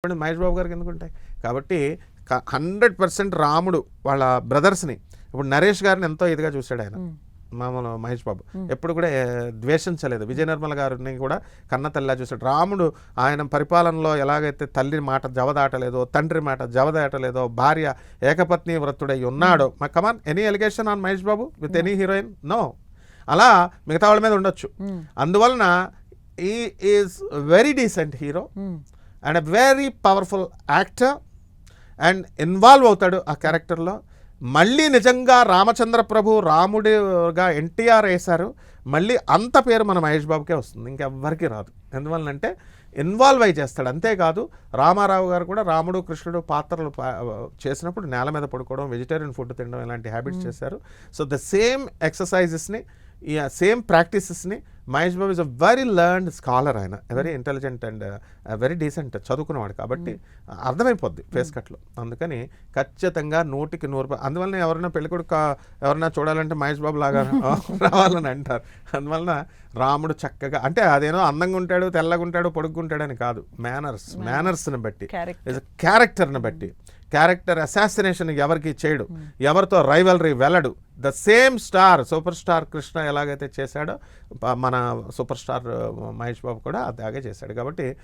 మహేష్ బాబు గారికి ఎందుకుంటాయి కాబట్టి 100% రాముడు వాళ్ళ బ్రదర్స్ని ఇప్పుడు నరేష్ గారిని ఎంతో ఇదిగా చూశాడు ఆయన మామూలు మహేష్ బాబు ఎప్పుడు కూడా ద్వేషించలేదు. విజయ నిర్మల గారిని కూడా కన్న తల్లిలా చూశాడు. రాముడు ఆయన పరిపాలనలో ఎలాగైతే తల్లి మాట జవదాటలేదో, తండ్రి మాట జవదాటలేదో, భార్య ఏకపత్ని వ్రతుడై ఉన్నాడో. Come on, any allegation on Mahesh Babu with any heroine? No. అలా మిగతా వాళ్ళ మీద ఉండొచ్చు. అందువలన ఈ is very decent hero and a very powerful actor and involve అవుతాడు ఆ క్యారెక్టర్లో. మళ్ళీ నిజంగా రామచంద్ర ప్రభు రాముడిగా ఎన్టీఆర్ వేశారు, మళ్ళీ అంత పేరు మన మహేష్ బాబుకే వస్తుంది, ఇంకెవ్వరికి రాదు. ఎందువల్లంటే ఇన్వాల్వ్ అయి చేస్తాడు. అంతేకాదు రామారావు గారు కూడా రాముడు కృష్ణుడు పాత్రలు చేసినప్పుడు నేల మీద పడుకోవడం, వెజిటేరియన్ ఫుడ్ తినడం ఇలాంటి హ్యాబిట్స్ చేశారు. సో ద సేమ్ ఎక్సర్సైజెస్ని, ఈ సేమ్ ప్రాక్టీసెస్ని Mahesh Babu is a very learned scholar. ఆయన very intelligent and very decent, చదువుకున్నవాడు కాబట్టి అర్థమైపోద్ది ఫేస్ కట్లో. అందుకని ఖచ్చితంగా 100% అందువలన ఎవరైనా పెళ్ళికొడుకు ఎవరైనా చూడాలంటే మహేష్ బాబు లాగా రావాలని అంటారు. అందువలన రాముడు చక్కగా, అంటే అదేనో అందంగా ఉంటాడు, తెల్లగా ఉంటాడు, పొడుగ్గుంటాడు అని కాదు, మేనర్స్ని బట్టి, క్యారెక్టర్ని బట్టి. క్యారెక్టర్ అసాసినేషన్ ఎవరికి చేయడు, ఎవరితో రైవల్రీ వెళ్ళడు. The same star, super star Krishna ఎలాగైతే చేశాడో మన సూపర్ స్టార్ మహేష్ బాబు కూడా అలాగే చేశాడు. కాబట్టి